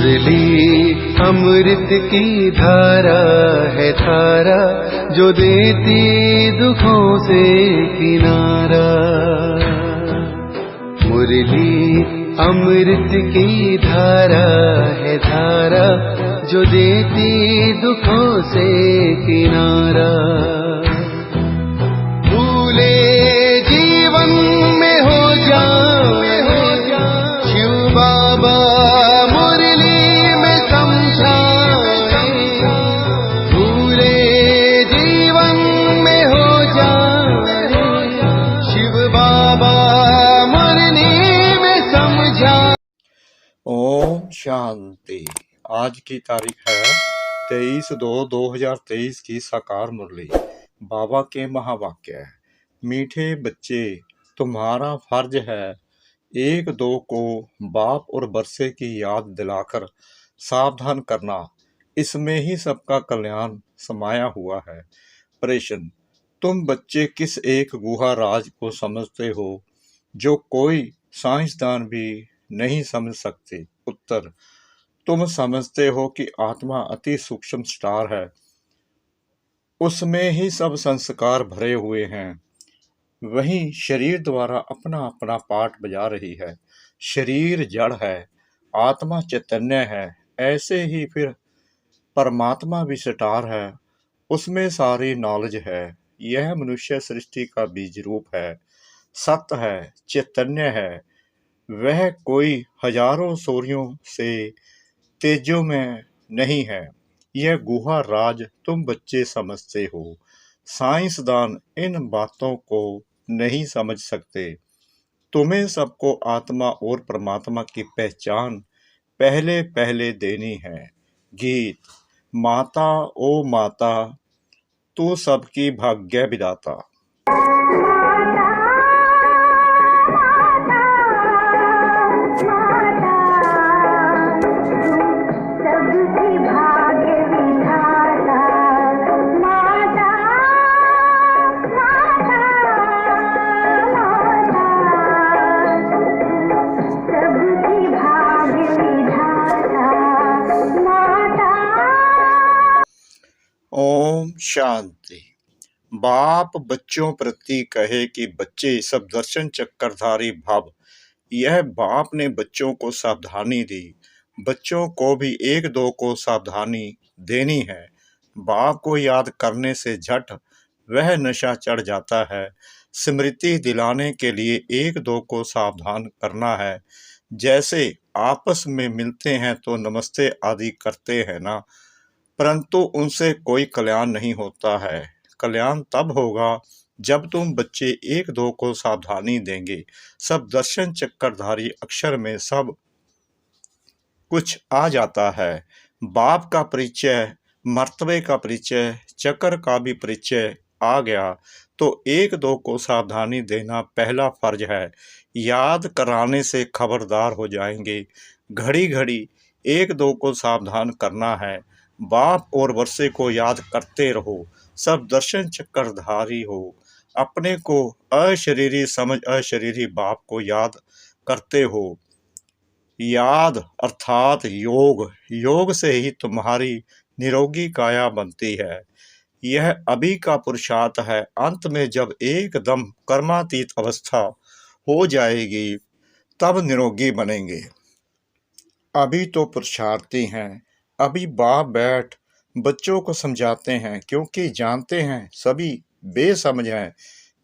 मुरली अमृत की धारा है धारा, जो देती दुखों से किनारा। मुरली अमृत की धारा है धारा, जो देती दुखों से किनारा। भूले जीवन में हो जाए शिव बाबा मुरली में समझाए। भूले जीवन में हो जाए शिव बाबा मुरली में समझाए। ओम शांति। आज की तारीख है 23/2/2023 की साकार मुरली। बाबा के महावाक्य। मीठे बच्चे, तुम्हारा फर्ज है एक दो को बाप और बरसे की याद दिलाकर सावधान करना। इसमें ही सबका कल्याण समाया हुआ है। प्रश्न: तुम बच्चे किस एक गुहा राज को समझते हो जो कोई साइंसदान भी नहीं समझ सकते? उत्तर: तुम समझते हो कि आत्मा अति सूक्ष्म स्टार है, उसमें ही सब संस्कार भरे हुए हैं। वहीं शरीर द्वारा अपना अपना पाठ बजा रही है। शरीर जड़ है, आत्मा चैतन्य है। ऐसे ही फिर परमात्मा भी स्टार है, उसमें सारी नॉलेज है। यह मनुष्य सृष्टि का बीज रूप है, सत्य है, चैतन्य है। वह कोई हजारों सूर्यों से तेजों में नहीं है। यह गुहा राज तुम बच्चे समझते हो। साइंसदान इन बातों को नहीं समझ सकते। तुम्हें सबको आत्मा और परमात्मा की पहचान पहले पहले देनी है। गीत: माता ओ माता, तू सबकी भाग्य विधाता। ओम शांति। बाप बच्चों प्रति कहे कि बच्चे सब दर्शन चक्रधारी भव। यह बाप ने बच्चों को सावधानी दी। बच्चों को भी एक दो को सावधानी देनी है। बाप को याद करने से झट वह नशा चढ़ जाता है। स्मृति दिलाने के लिए एक दो को सावधान करना है। जैसे आपस में मिलते हैं तो नमस्ते आदि करते हैं ना, परंतु उनसे कोई कल्याण नहीं होता है। कल्याण तब होगा जब तुम बच्चे एक दो को सावधानी देंगे। सब दर्शन चक्रधारी अक्षर में सब कुछ आ जाता है। बाप का परिचय, मर्तबे का परिचय, चक्र का भी परिचय आ गया तो एक दो को सावधानी देना पहला फर्ज है। याद कराने से खबरदार हो जाएंगे। घड़ी घड़ी एक दो को सावधान करना है। बाप और वर्षे को याद करते रहो। सब दर्शन चक्रधारी हो। अपने को अशरीरी समझ अशरीरी बाप को याद करते हो। याद अर्थात योग। योग से ही तुम्हारी निरोगी काया बनती है। यह अभी का पुरुषार्थ है। अंत में जब एकदम कर्मातीत अवस्था हो जाएगी तब निरोगी बनेंगे। अभी तो पुरुषार्थी हैं। अभी बाप बैठ बच्चों को समझाते हैं, क्योंकि जानते हैं सभी बेसमझ हैं।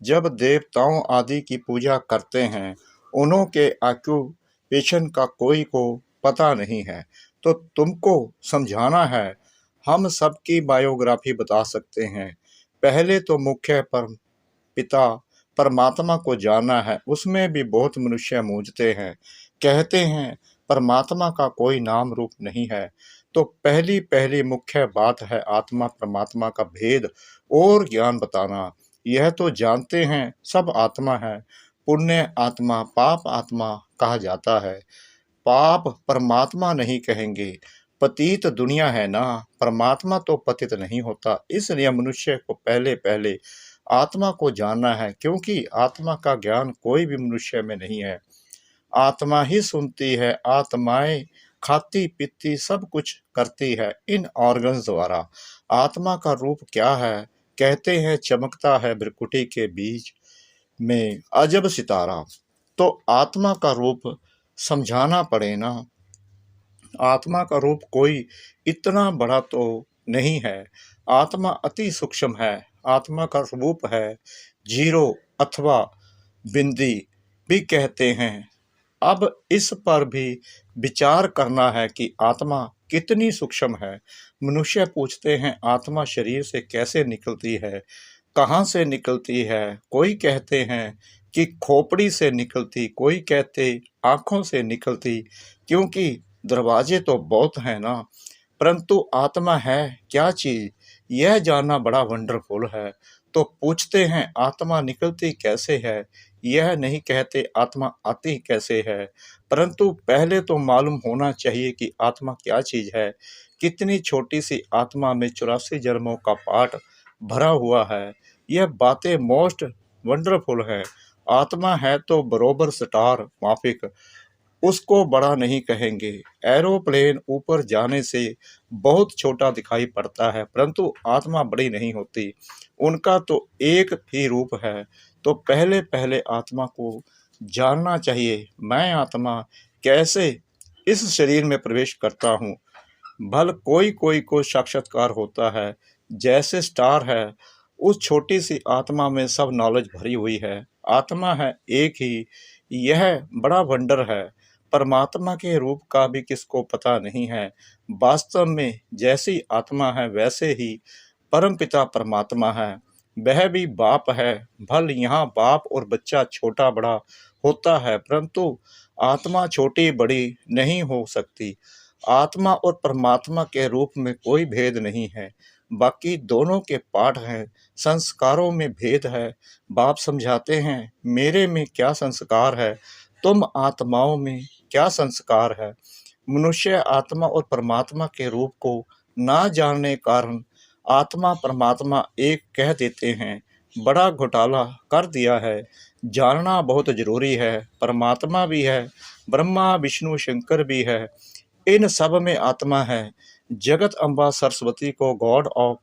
जब देवताओं आदि की पूजा करते हैं, उन्हों के ऑक्यूपेशन का कोई को पता नहीं है, तो तुमको समझाना है। हम सबकी बायोग्राफी बता सकते हैं। पहले तो मुख्य परम पिता परमात्मा को जानना है। उसमें भी बहुत मनुष्य मूझते हैं, कहते हैं परमात्मा का कोई नाम रूप नहीं है। तो पहली पहली मुख्य बात है आत्मा परमात्मा का भेद और ज्ञान बताना। यह तो जानते हैं सब आत्मा है। पुण्य आत्मा, पाप आत्मा कहा जाता है। पाप परमात्मा नहीं कहेंगे, पतित दुनिया है ना। परमात्मा तो पतित नहीं होता। इसलिए मनुष्य को पहले पहले आत्मा को जानना है, क्योंकि आत्मा का ज्ञान कोई भी मनुष्य में नहीं है। आत्मा ही सुनती है, आत्माएं खाती पीती सब कुछ करती है इन ऑर्गन्स द्वारा। आत्मा का रूप क्या है? कहते हैं चमकता है भ्रकुटी के बीच में अजब सितारा। तो आत्मा का रूप समझाना पड़े ना। आत्मा का रूप कोई इतना बड़ा तो नहीं है। आत्मा अति सूक्ष्म है। आत्मा का रूप है जीरो अथवा बिंदी भी कहते हैं। अब इस पर भी विचार करना है कि आत्मा कितनी सूक्ष्म है। मनुष्य पूछते हैं आत्मा शरीर से कैसे निकलती है, कहाँ से निकलती है। कोई कहते हैं कि खोपड़ी से निकलती, कोई कहते आँखों से निकलती, क्योंकि दरवाजे तो बहुत हैं ना। परंतु आत्मा है क्या चीज़, यह जानना बड़ा वंडरफुल है। तो पूछते हैं आत्मा निकलती कैसे है, यह नहीं कहते आत्मा आती कैसे है। परंतु पहले तो मालूम होना चाहिए कि आत्मा क्या चीज़ है। कितनी छोटी सी आत्मा में 84 जन्मों का पाठ भरा हुआ है। यह बातें मोस्ट वंडरफुल है। आत्मा है तो बरोबर स्टार माफिक, उसको बड़ा नहीं कहेंगे। एरोप्लेन ऊपर जाने से बहुत छोटा दिखाई पड़ता है, परंतु आत्मा बड़ी नहीं होती। उनका तो एक ही रूप है। तो पहले पहले आत्मा को जानना चाहिए। मैं आत्मा कैसे इस शरीर में प्रवेश करता हूँ। भल कोई कोई को साक्षात्कार होता है, जैसे स्टार है। उस छोटी सी आत्मा में सब नॉलेज भरी हुई है। आत्मा है एक ही, यह बड़ा वंडर है। परमात्मा के रूप का भी किसको पता नहीं है। वास्तव में जैसी आत्मा है वैसे ही परमपिता परमात्मा है। वह भी बाप है। भल यहाँ बाप और बच्चा छोटा बड़ा होता है, परंतु आत्मा छोटी बड़ी नहीं हो सकती। आत्मा और परमात्मा के रूप में कोई भेद नहीं है। बाकी दोनों के पाठ हैं। संस्कारों में भेद है। बाप समझाते हैं मेरे में क्या संस्कार है, तुम आत्माओं में क्या संस्कार है। मनुष्य आत्मा और परमात्मा के रूप को ना जानने कारण आत्मा परमात्मा एक कह देते हैं। बड़ा घोटाला कर दिया है। जानना बहुत जरूरी है। परमात्मा भी है, ब्रह्मा विष्णु शंकर भी है, इन सब में आत्मा है। जगत अम्बा सरस्वती को गॉड ऑफ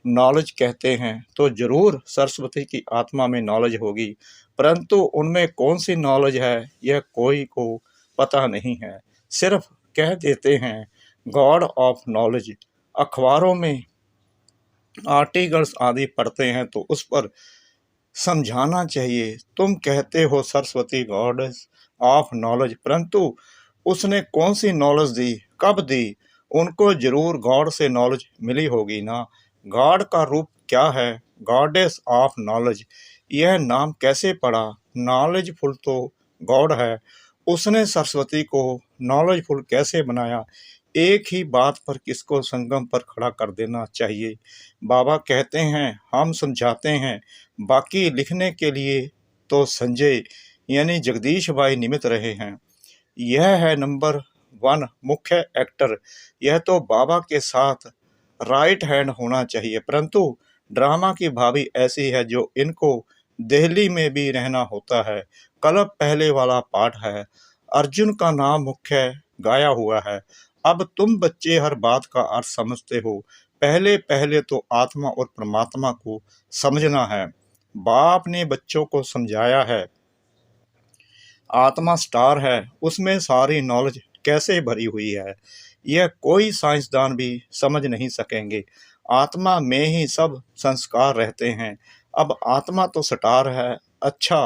नॉलेज कहते हैं, तो जरूर सरस्वती की आत्मा में नॉलेज होगी। परंतु उनमें कौन सी नॉलेज है यह कोई को पता नहीं है। सिर्फ कह देते हैं गॉड ऑफ नॉलेज। अखबारों में आर्टिकल्स आदि पढ़ते हैं तो उस पर समझाना चाहिए। तुम कहते हो सरस्वती गॉडेस ऑफ नॉलेज, परंतु उसने कौन सी नॉलेज दी, कब दी। उनको जरूर गॉड से नॉलेज मिली होगी ना। गॉड का रूप क्या है? Goddess of knowledge. यह नाम कैसे पड़ा? नॉलेजफुल तो गॉड है, उसने सरस्वती को नॉलेजफुल कैसे बनाया। एक ही बात पर किसको संगम पर खड़ा कर देना चाहिए। बाबा कहते हैं हम समझाते हैं, बाकी लिखने के लिए तो संजय यानी जगदीश भाई निमित्त रहे हैं। यह है नंबर 1 मुख्य एक्टर। यह तो बाबा के साथ राइट हैंड होना चाहिए, परंतु ड्रामा की भाभी ऐसी है जो इनको दिल्ली में भी रहना होता है। कल पहले वाला पाठ है, अर्जुन का नाम मुख्य गाया हुआ है। अब तुम बच्चे हर बात का अर्थ समझते हो। पहले पहले तो आत्मा और परमात्मा को समझना है। बाप ने बच्चों को समझाया है आत्मा स्टार है, उसमें सारी नॉलेज कैसे भरी हुई है यह कोई साइंसदान भी समझ नहीं सकेंगे। आत्मा में ही सब संस्कार रहते हैं। अब आत्मा तो स्टार है, अच्छा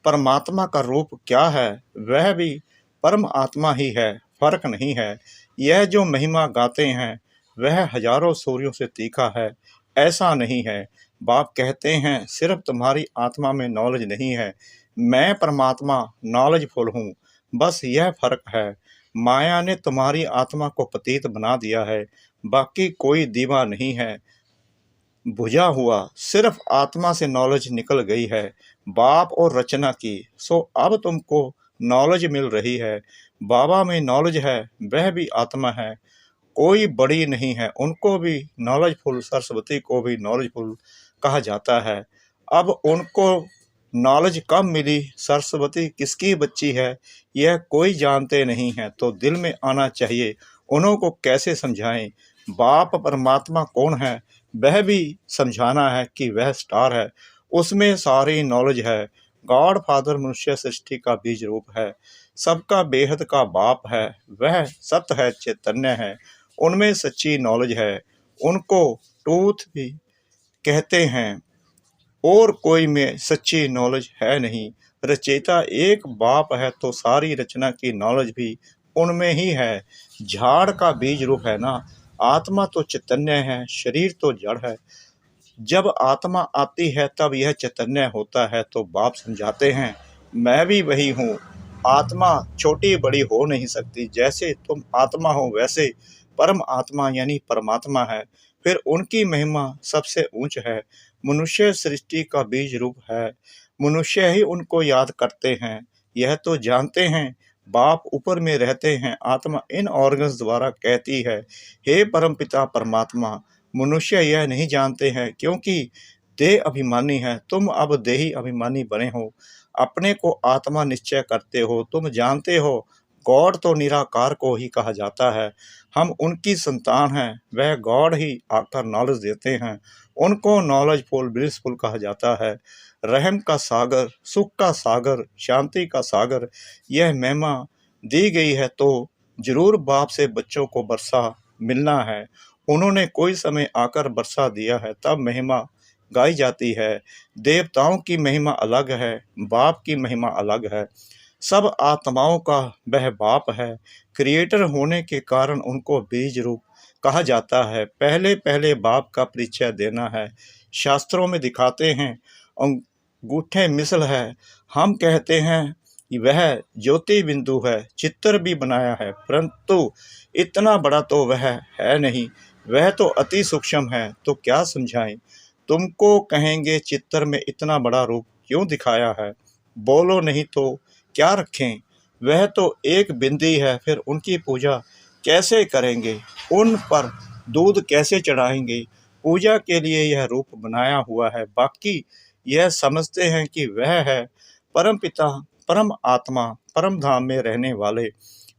परमात्मा का रूप क्या है? वह भी परम आत्मा ही है, फर्क नहीं है। यह जो महिमा गाते हैं वह हजारों सूर्यों से तीखा है, ऐसा नहीं है। बाप कहते हैं सिर्फ तुम्हारी आत्मा में नॉलेज नहीं है, मैं परमात्मा नॉलेजफुल हूँ, बस यह फर्क है। माया ने तुम्हारी आत्मा को पतित बना दिया है, बाकी कोई दीवा नहीं है बुझा हुआ, सिर्फ आत्मा से नॉलेज निकल गई है बाप और रचना की। सो अब तुमको नॉलेज मिल रही है। बाबा में नॉलेज है, वह भी आत्मा है, कोई बड़ी नहीं है। उनको भी नॉलेजफुल, सरस्वती को भी नॉलेजफुल कहा जाता है। अब उनको नॉलेज कब मिली, सरस्वती किसकी बच्ची है, यह कोई जानते नहीं है, तो दिल में आना चाहिए, उन्हों को कैसे समझाएं। बाप परमात्मा कौन है, वह भी समझाना है कि वह स्टार है, उसमें सारी नॉलेज है। गॉड फादर मनुष्य सृष्टि का बीज रूप है, सबका बेहद का बाप है, वह सत्य है, चैतन्य है, उनमें सच्ची नॉलेज है, उनको ट्रूथ भी कहते हैं, और कोई में सच्ची नॉलेज है नहीं। रचयिता एक बाप है, तो सारी रचना की नॉलेज भी उनमें ही है। झाड़ का बीज रूप है ना, आत्मा तो चैतन्य है, शरीर तो जड़ है। जब आत्मा आती है तब यह चैतन्य होता है, तो बाप समझाते हैं मैं भी वही हूँ। आत्मा छोटी बड़ी हो नहीं सकती, जैसे तुम आत्मा हो वैसे परम आत्मा यानी परमात्मा है, फिर उनकी महिमा सबसे ऊंच है। मनुष्य सृष्टि का बीज रूप है, मनुष्य ही उनको याद करते हैं, यह तो जानते हैं बाप ऊपर में रहते हैं। आत्मा इन ऑर्गन्स द्वारा कहती है हे परमपिता परमात्मा। मनुष्य यह नहीं जानते हैं, क्योंकि देह अभिमानी है, तुम अब देही अभिमानी बने हो, अपने को आत्मा निश्चय करते हो। तुम जानते हो गॉड तो निराकार को ही कहा जाता है, हम उनकी संतान हैं, वह गॉड ही आकर नॉलेज देते हैं, उनको नॉलेजफुल ब्लिसफुल कहा जाता है। रहम का सागर, सुख का सागर, शांति का सागर, यह महिमा दी गई है, तो जरूर बाप से बच्चों को वर्षा मिलना है। उन्होंने कोई समय आकर वर्षा दिया है, तब महिमा गाई जाती है। देवताओं की महिमा अलग है, बाप की महिमा अलग है। सब आत्माओं का वह बाप है, क्रिएटर होने के कारण उनको बीज रूप कहा जाता है। पहले पहले बाप का परिचय देना है, शास्त्रों में दिखाते हैं अंगूठे मिसल है, हम कहते हैं कि वह ज्योति बिंदु है, चित्र भी बनाया है, परंतु इतना बड़ा तो वह है नहीं, वह तो अति सूक्ष्म है, तो क्या समझाएं। तुमको कहेंगे चित्र में इतना बड़ा रूप क्यों दिखाया है, बोलो नहीं तो क्या रखें। वह तो एक बिंदी है, फिर उनकी पूजा कैसे करेंगे, उन पर दूध कैसे चढ़ाएंगे। पूजा के लिए यह रूप बनाया हुआ है, बाकी यह समझते हैं कि वह है परम पिता, परम आत्मा, परम धाम में रहने वाले।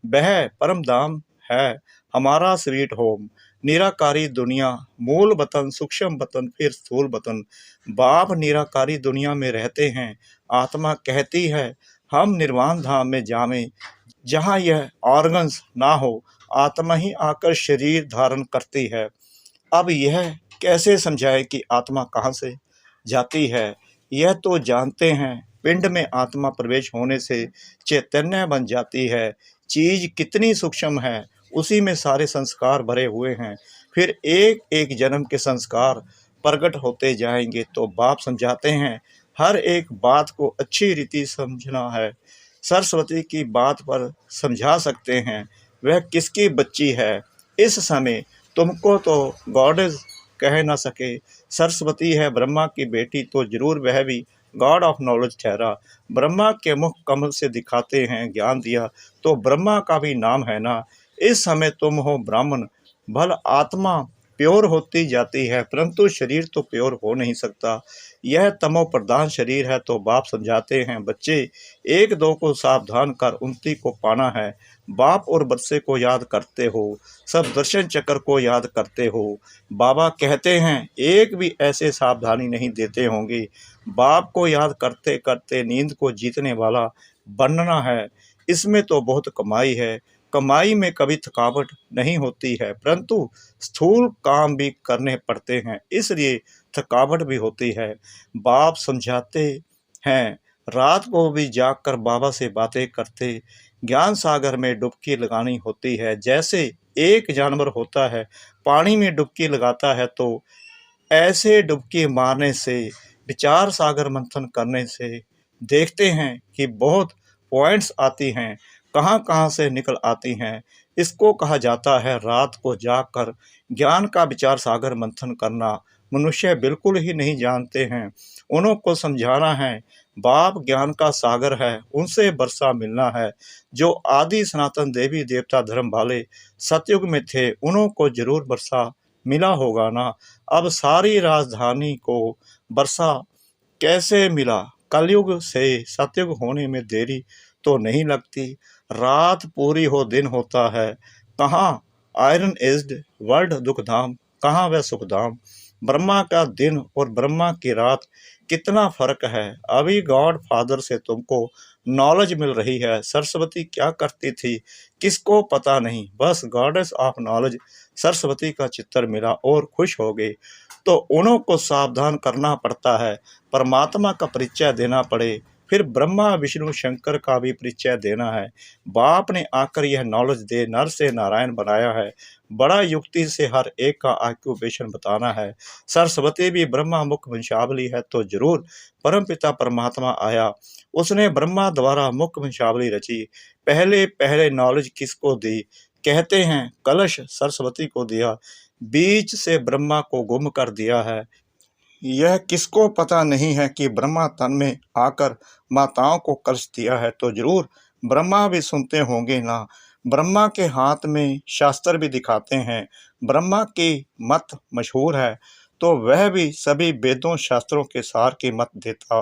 वह परम धाम है हमारा स्वीट होम, निराकारी दुनिया, मूल वतन, सूक्ष्म वतन, फिर स्थूल वतन। बाप निराकारी दुनिया में रहते हैं, आत्मा कहती है हम निर्वाण धाम में जावें, जहाँ यह ऑर्गन्स ना हो, आत्मा ही आकर शरीर धारण करती है। अब यह कैसे समझाए कि आत्मा कहाँ से जाती है, यह तो जानते हैं पिंड में आत्मा प्रवेश होने से चैतन्य बन जाती है। चीज कितनी सूक्ष्म है, उसी में सारे संस्कार भरे हुए हैं, फिर एक एक जन्म के संस्कार प्रकट होते जाएंगे। तो बाप समझाते हैं हर एक बात को अच्छी रीति समझना है। सरस्वती की बात पर समझा सकते हैं वह किसकी बच्ची है। इस समय तुमको तो गॉडेस कह न सके, सरस्वती है ब्रह्मा की बेटी, तो जरूर वह भी गॉड ऑफ नॉलेज ठहरा। ब्रह्मा के मुख कमल से दिखाते हैं ज्ञान दिया, तो ब्रह्मा का भी नाम है ना। इस समय तुम हो ब्राह्मण, भल आत्मा प्योर होती जाती है, परंतु शरीर तो प्योर हो नहीं सकता, यह तमो प्रधान शरीर है। तो बाप समझाते हैं बच्चे एक दो को सावधान कर उन्नति को पाना है। बाप और बच्चे को याद करते हो, सब दर्शन चक्र को याद करते हो। बाबा कहते हैं एक भी ऐसे सावधानी नहीं देते होंगे। बाप को याद करते करते नींद को जीतने वाला बनना है, इसमें तो बहुत कमाई है। कमाई में कभी थकावट नहीं होती है, परंतु स्थूल काम भी करने पड़ते हैं, इसलिए थकावट भी होती है। बाप समझाते हैं रात को भी जागकर बाबा से बातें करते, ज्ञान सागर में डुबकी लगानी होती है। जैसे एक जानवर होता है पानी में डुबकी लगाता है, तो ऐसे डुबकी मारने से, विचार सागर मंथन करने से देखते हैं कि बहुत पॉइंट्स आती हैं, कहाँ कहाँ से निकल आती हैं। इसको कहा जाता है रात को जागकर ज्ञान का विचार सागर मंथन करना। मनुष्य बिल्कुल ही नहीं जानते हैं, उन्हों को समझाना है बाप ज्ञान का सागर है, उनसे वर्षा मिलना है। जो आदि सनातन देवी देवता धर्म वाले सतयुग में थे, उन्हों को जरूर वर्षा मिला होगा ना। अब सारी राजधानी को वर्षा कैसे मिला, कलयुग से सतयुग होने में देरी तो नहीं लगती। रात पूरी हो दिन होता है, कहाँ आयरन एज्ड वर्ल्ड दुखधाम, कहाँ वह सुखधाम। ब्रह्मा का दिन और ब्रह्मा की रात कितना फर्क है। अभी गॉड फादर से तुमको नॉलेज मिल रही है। सरस्वती क्या करती थी किसको पता नहीं, बस गॉडेस ऑफ नॉलेज सरस्वती का चित्र मिला और खुश हो गए। तो उन्हों को सावधान करना पड़ता है, परमात्मा का परिचय देना पड़े, फिर ब्रह्मा विष्णु शंकर का भी परिचय देना है। बाप ने आकर यह नॉलेज दे नर से नारायण बनाया है। बड़ा युक्ति से हर एक का ऑक्यूपेशन बताना है। सरस्वती भी ब्रह्मा मुख वंशावली है तो जरूर परमपिता परमात्मा आया, उसने ब्रह्मा द्वारा मुख वंशावली रची। पहले पहले नॉलेज किसको दी, कहते हैं कलश सरस्वती को दिया, बीच से ब्रह्मा को गुम कर दिया है। यह किसको पता नहीं है कि ब्रह्मा तन में आकर माताओं को कलश दिया है, तो जरूर ब्रह्मा भी सुनते होंगे ना। ब्रह्मा के हाथ में शास्त्र भी दिखाते हैं। ब्रह्मा की मत मशहूर है तो वह भी सभी वेदों शास्त्रों के सार की मत देता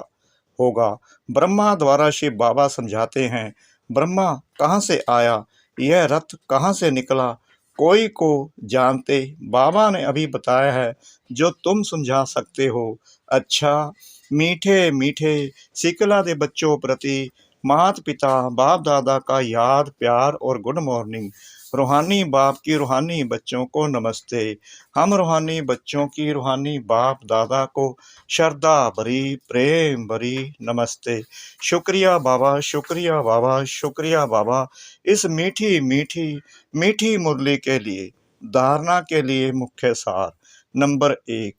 होगा। ब्रह्मा द्वारा शिव बाबा समझाते हैं, ब्रह्मा कहाँ से आया, यह रथ कहाँ से निकला, कोई को जानते। बाबा ने अभी बताया है जो तुम समझा सकते हो। अच्छा मीठे मीठे सिकला दे बच्चों प्रति माता पिता बाप दादा का याद प्यार और गुड मॉर्निंग। रूहानी बाप की रूहानी बच्चों को नमस्ते। हम रूहानी बच्चों की रूहानी बाप दादा को श्रद्धा भरी प्रेम भरी नमस्ते। शुक्रिया बाबा, शुक्रिया बाबा, शुक्रिया बाबा, इस मीठी मीठी मीठी मुरली के लिए। धारणा के लिए मुख्य सार। नंबर 1,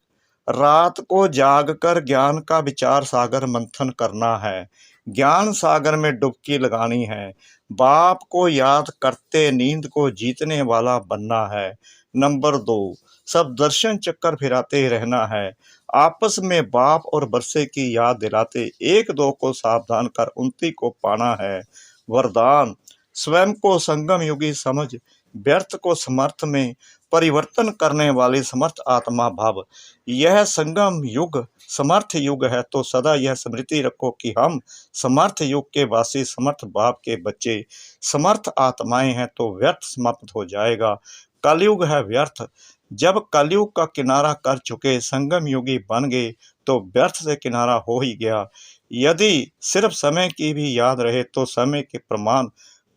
रात को जागकर ज्ञान का विचार सागर मंथन करना है। ज्ञान सागर में डुबकी लगानी है। बाप को याद करते नींद को जीतने वाला बनना है। नंबर 2, सब दर्शन चक्कर फिराते रहना है। आपस में बाप और बरसे की याद दिलाते एक दो को सावधान कर उन्नति को पाना है। वरदान, स्वयं को संगम युगी समझ व्यर्थ को समर्थ में परिवर्तन करने वाली समर्थ आत्मा भव। यह संगम युग समर्थ युग है तो सदा यह स्मृति रखो कि हम समर्थ युग के वासी समर्थ बाप के बच्चे समर्थ आत्माएं हैं तो व्यर्थ समाप्त हो जाएगा। कलयुग है व्यर्थ। जब कलयुग का किनारा कर चुके संगम युगी बन गए तो व्यर्थ से किनारा हो ही गया। यदि सिर्फ समय की भी याद रहे तो समय के प्रमाण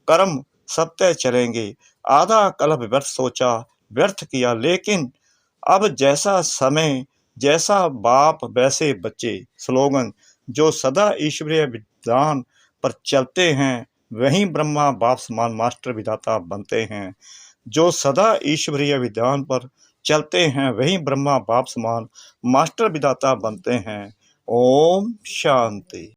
कर्म सत्य चलेंगे। आधा कल्प व्यर्थ सोचा व्यर्थ किया, लेकिन अब जैसा समय जैसा बाप वैसे बच्चे स्लोगन जो सदा ईश्वरीय विधान पर चलते हैं वहीं ब्रह्मा बाप समान मास्टर विधाता बनते हैं। जो सदा ईश्वरीय विधान पर चलते हैं वहीं ब्रह्मा बाप समान मास्टर विधाता बनते हैं। ओम शांति।